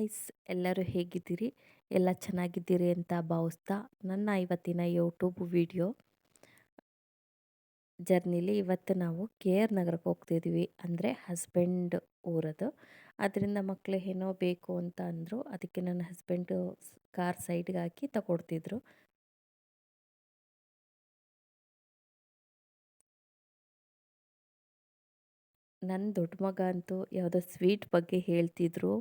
Guys, ಎಲ್ಲರೂ ಹೇಗಿದ್ದೀರಿ? ಎಲ್ಲ ಚೆನ್ನಾಗಿದ್ದೀರಿ ಅಂತ ಭಾವಿಸ್ತಾ ನನ್ನ ಇವತ್ತಿನ ಯೂಟ್ಯೂಬ್ ವಿಡಿಯೋ ಜರ್ನಿಲಿ ಇವತ್ತು ನಾವು ಕೆ ಆರ್ ನಗರಕ್ಕೆ ಹೋಗ್ತಿದ್ವಿ. ಅಂದರೆ ಹಸ್ಬೆಂಡ್ ಊರದು. ಅದರಿಂದ ಮಕ್ಕಳು ಏನೋ ಬೇಕು ಅಂತ ಅಂದರು. ಅದಕ್ಕೆ ನನ್ನ ಹಸ್ಬೆಂಡು ಕಾರ್ ಸೈಡ್ಗೆ ಹಾಕಿ ತಗೊಡ್ತಿದ್ರು. ನನ್ನ ದೊಡ್ಡ ಮಗ ಅಂತೂ ಯಾವುದೋ ಸ್ವೀಟ್ ಬಗ್ಗೆ ಹೇಳ್ತಿದ್ರು.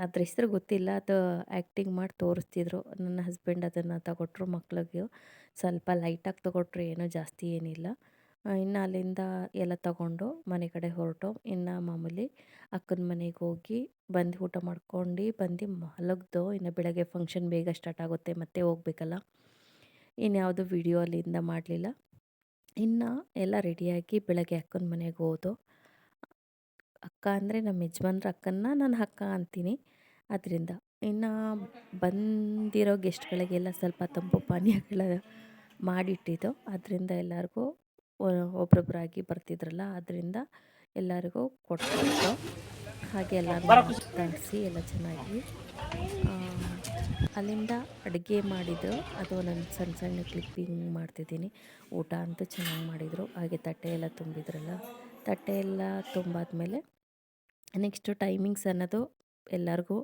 ಅದ್ರ ಹೆಸರು ಗೊತ್ತಿಲ್ಲ. ಅದು ಆ್ಯಕ್ಟಿಂಗ್ ಮಾಡಿ ತೋರಿಸ್ತಿದ್ರು. ನನ್ನ ಹಸ್ಬೆಂಡ್ ಅದನ್ನು ತಗೊಟ್ರು. ಮಕ್ಳಿಗೆ ಸ್ವಲ್ಪ ಲೈಟಾಗಿ ತಗೊಟ್ರು, ಏನೋ ಜಾಸ್ತಿ ಏನಿಲ್ಲ. ಇನ್ನು ಅಲ್ಲಿಂದ ಎಲ್ಲ ತಗೊಂಡು ಮನೆ ಕಡೆ ಹೊರಟು. ಇನ್ನು ಮಾಮೂಲಿ ಅಕ್ಕನ ಮನೆಗೆ ಹೋಗಿ ಬಂದು ಊಟ ಮಾಡ್ಕೊಂಡು ಬಂದು ಮಲಗ್ದು. ಇನ್ನು ಬೆಳಗ್ಗೆ ಫಂಕ್ಷನ್ ಬೇಗ ಸ್ಟಾರ್ಟ್ ಆಗುತ್ತೆ, ಮತ್ತೆ ಹೋಗ್ಬೇಕಲ್ಲ. ಇನ್ಯಾವುದು ವಿಡಿಯೋ ಅಲ್ಲಿಂದ ಮಾಡಲಿಲ್ಲ. ಇನ್ನು ಎಲ್ಲ ರೆಡಿಯಾಗಿ ಬೆಳಗ್ಗೆ ಅಕ್ಕನ ಮನೆಗೆ ಹೋದು. ಅಕ್ಕ ಅಂದರೆ ನಮ್ಮ ಯಜಮಾನ್ರ ಅಕ್ಕನ್ನ ನಾನು ಅಕ್ಕ ಅಂತೀನಿ. ಅದರಿಂದ ಇನ್ನು ಬಂದಿರೋ ಗೆಸ್ಟ್ಗಳಿಗೆಲ್ಲ ಸ್ವಲ್ಪ ತಂಪು ಪಾನೀಯಗಳ ಮಾಡಿಟ್ಟಿದ್ದು. ಅದರಿಂದ ಎಲ್ಲರಿಗೂ ಒಬ್ಬೊಬ್ಬರಾಗಿ ಬರ್ತಿದ್ರಲ್ಲ, ಅದರಿಂದ ಎಲ್ಲರಿಗೂ ಕೊಟ್ಬಿಟ್ಟು ಹಾಗೆ ಎಲ್ಲರೂ ಮಾತಾಡಿಸಿ ಎಲ್ಲ ಚೆನ್ನಾಗಿ ಅಲ್ಲಿಂದ ಅಡುಗೆ ಮಾಡಿದರು. ಅದು ನಾನು ಸಣ್ಣ ಸಣ್ಣ ಕ್ಲಿಪ್ಪಿಂಗ್ ಮಾಡ್ತಿದ್ದೀನಿ. ಊಟ ಅಂತೂ ಚೆನ್ನಾಗಿ ಮಾಡಿದರು. ಹಾಗೆ ತಟ್ಟೆ ಎಲ್ಲ ತುಂಬಿದ್ರಲ್ಲ, ತಟ್ಟೆ ಎಲ್ಲ ತುಂಬಾದ್ಮೇಲೆ ನೆಕ್ಸ್ಟು ಟೈಮಿಂಗ್ಸ್ ಅನ್ನೋದು ಎಲ್ಲರಿಗೂ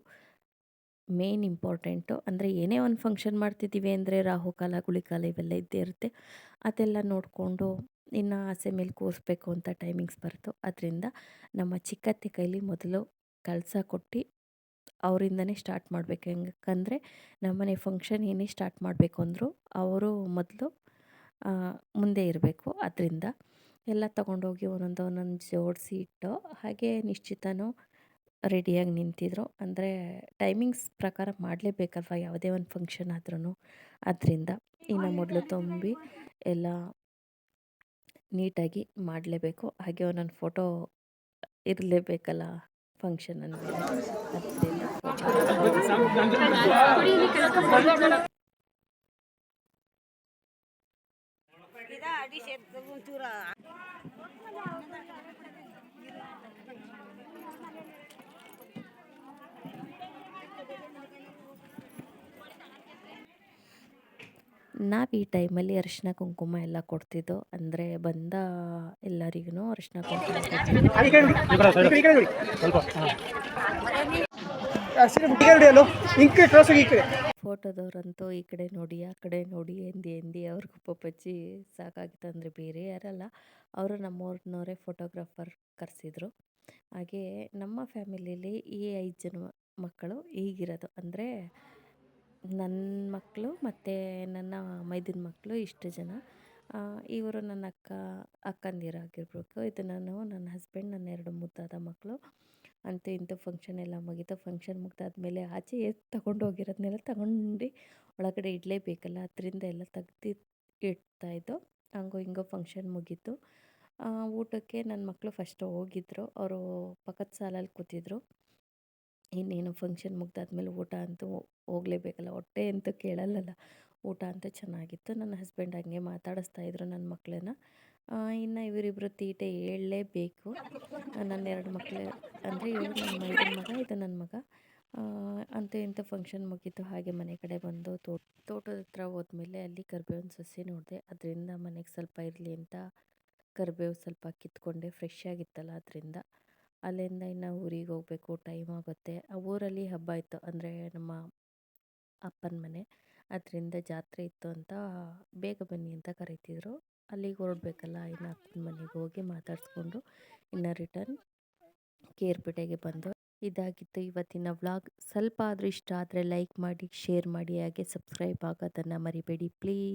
ಮೇನ್ ಇಂಪಾರ್ಟೆಂಟು. ಅಂದರೆ ಏನೇ ಒಂದು ಫಂಕ್ಷನ್ ಮಾಡ್ತಿದ್ದೀವಿ ಅಂದರೆ ರಾಹುಕಾಲ ಗುಳಿಕಾಲ ಇವೆಲ್ಲ ಇದ್ದೇ ಇರುತ್ತೆ. ಅದೆಲ್ಲ ನೋಡಿಕೊಂಡು ಇನ್ನು ಆಸೆ ಮೇಲೆ ಕೂರಿಸ್ಬೇಕು ಅಂತ ಟೈಮಿಂಗ್ಸ್ ಬರುತ್ತೆ. ಅದರಿಂದ ನಮ್ಮ ಚಿಕ್ಕತ್ತೆ ಕೈಲಿ ಮೊದಲು ಕಳಸ ಕೊಟ್ಟು ಅವರಿಂದನೇ ಸ್ಟಾರ್ಟ್ ಮಾಡಬೇಕು. ಹೆಂಗಂದರೆ ನಮ್ಮನೆ ಫಂಕ್ಷನ್ ಏನೇ ಸ್ಟಾರ್ಟ್ ಮಾಡಬೇಕು ಅಂದರೂ ಅವರು ಮೊದಲು ಮುಂದೆ ಇರಬೇಕು. ಅದರಿಂದ ಎಲ್ಲ ತೊಗೊಂಡೋಗಿ ಒಂದೊಂದು ಜೋಡಿಸಿ ಇಟ್ಟು ಹಾಗೆ ನಿಶ್ಚಿತನೂ ರೆಡಿಯಾಗಿ ನಿಂತಿದ್ರು. ಅಂದರೆ ಟೈಮಿಂಗ್ಸ್ ಪ್ರಕಾರ ಮಾಡಲೇಬೇಕಲ್ವ ಯಾವುದೇ ಒಂದು ಫಂಕ್ಷನ್ ಆದ್ರೂ. ಅದರಿಂದ ಇನ್ನು ಮೊದಲು ತುಂಬಿ ಎಲ್ಲ ನೀಟಾಗಿ ಮಾಡಲೇಬೇಕು. ಹಾಗೆ ಒಂದೊಂದು ಫೋಟೋ ಇರಲೇಬೇಕಲ್ಲ ಫಂಕ್ಷನ್ ಅಂದಮೇಲೆ. ಅದರಿಂದ ನಾವು ಈ ಟೈಮಲ್ಲಿ ಅರಿಶಿನ ಕುಂಕುಮ ಎಲ್ಲ ಕೊಡ್ತಿದ್ದೋ. ಅಂದರೆ ಬಂದ ಎಲ್ಲರಿಗೂ ಅರಿಶಿನ ಕುಂಕುಮ ಫೋಟೋದವ್ರಂತೂ ಈ ಕಡೆ ನೋಡಿ ಆ ಕಡೆ ನೋಡಿ ಎಂದಿ ಅವ್ರಿಗೂ ಪಪ್ಪಚ್ಚಿ ಸಾಕಾಗಿತ್ತು. ಅಂದರೆ ಬೇರೆ ಯಾರಲ್ಲ, ಅವರು ನಮ್ಮೂರಿನವರೇ ಫೋಟೋಗ್ರಾಫರ್ ಕರೆಸಿದ್ರು. ಹಾಗೆ ನಮ್ಮ ಫ್ಯಾಮಿಲಿಯಲ್ಲಿ ಈ 5 ಜನ ಮಕ್ಕಳು ಹೀಗಿರೋದು. ಅಂದರೆ ನನ್ನ ಮಕ್ಕಳು ಮತ್ತು ನನ್ನ ಮೈದನ ಮಕ್ಕಳು ಇಷ್ಟು ಜನ. ಇವರು ನನ್ನ ಅಕ್ಕಂದಿರಾಗಿರ್ಬೇಕು. ಇದು ನನ್ನ ಹಸ್ಬೆಂಡ್, ನನ್ನ 2 ಮುದ್ದಾದ ಮಕ್ಕಳು. ಅಂತೂ ಇಂಥ ಫಂಕ್ಷನ್ ಎಲ್ಲ ಮುಗೀತು. ಫಂಕ್ಷನ್ ಮುಗ್ದಾದ್ಮೇಲೆ ಆಚೆ ತಗೊಂಡೋಗಿರೋದನ್ನೆಲ್ಲ ತಗೊಂಡು ಒಳಗಡೆ ಇಡಲೇಬೇಕಲ್ಲ, ಅದರಿಂದ ಎಲ್ಲ ತೆಗ್ದು ಇಡ್ತಾಯಿದ್ದು. ಹಂಗೋ ಹಿಂಗೋ ಫಂಕ್ಷನ್ ಮುಗೀತು. ಊಟಕ್ಕೆ ನನ್ನ ಮಕ್ಕಳು ಫಸ್ಟ್ ಹೋಗಿದ್ರು. ಅವರು ಪಕ್ಕದ ಸಾಲಲ್ಲಿ ಕೂತಿದ್ರು. ಇನ್ನೇನು ಫಂಕ್ಷನ್ ಮುಗ್ದಾದ್ಮೇಲೆ ಊಟ ಅಂತೂ ಹೋಗಲೇಬೇಕಲ್ಲ, ಹೊಟ್ಟೆ ಅಂತೂ ಕೇಳಲ್ಲಲ್ಲ. ಊಟ ಅಂತೂ ಚೆನ್ನಾಗಿತ್ತು. ನನ್ನ ಹಸ್ಬೆಂಡ್ ಹಂಗೆ ಮಾತಾಡಿಸ್ತಾಯಿದ್ರು ನನ್ನ ಮಕ್ಕಳನ್ನ. ಇನ್ನು ಇವರಿಬ್ಬರು ತೀಟೆ ಹೇಳಲೇಬೇಕು. ನನ್ನ 2 ಮಕ್ಕಳು ಅಂದರೆ ಇವರು ನನ್ನ ಮೈದನ ಮಗ, ಇದು ನನ್ನ ಮಗ. ಅಂತೂ ಇಂಥ ಫಂಕ್ಷನ್ ಮುಗೀತು. ಹಾಗೆ ಮನೆ ಕಡೆ ಬಂದು ತೋಟದ ಹತ್ರ ಹೋದ್ಮೇಲೆ ಅಲ್ಲಿ ಕರಿಬೇವಿನ ಸಸಿ ನೋಡಿದೆ. ಅದರಿಂದ ಮನೆಗೆ ಸ್ವಲ್ಪ ಇರಲಿ ಅಂತ ಕರಿಬೇವು ಸ್ವಲ್ಪ ಕಿತ್ಕೊಂಡೆ. ಫ್ರೆಶ್ ಆಗಿತ್ತಲ್ಲ ಅದರಿಂದ. ಅಲ್ಲಿಂದ ಇನ್ನು ಊರಿಗೆ ಹೋಗಬೇಕು, ಟೈಮ್ ಆಗುತ್ತೆ. ಆ ಊರಲ್ಲಿ ಹಬ್ಬ ಇತ್ತು, ಅಂದರೆ ನಮ್ಮ ಅಪ್ಪನ ಮನೆ. ಅದರಿಂದ ಜಾತ್ರೆ ಇತ್ತು ಅಂತ ಬೇಗ ಬನ್ನಿ ಅಂತ ಕರೀತಿದ್ರು. ಅಲ್ಲಿಗೆ ಹೊರಡಬೇಕಲ್ಲ. ಇನ್ನು ಅಪ್ಪನ ಮನೆಗೆ ಹೋಗಿ ಮಾತಾಡಿಸ್ಕೊಂಡು ಇನ್ನು ರಿಟರ್ನ್ ಕೇರ್ಪೇಟೆಗೆ ಬಂದು. ಇದಾಗಿತ್ತು ಇವತ್ತಿನ ವ್ಲಾಗ್. ಸ್ವಲ್ಪ ಆದರೂ ಇಷ್ಟ ಆದರೆ ಲೈಕ್ ಮಾಡಿ, ಶೇರ್ ಮಾಡಿ, ಹಾಗೆ ಸಬ್ಸ್ಕ್ರೈಬ್ ಆಗೋದನ್ನು ಮರಿಬೇಡಿ ಪ್ಲೀಸ್.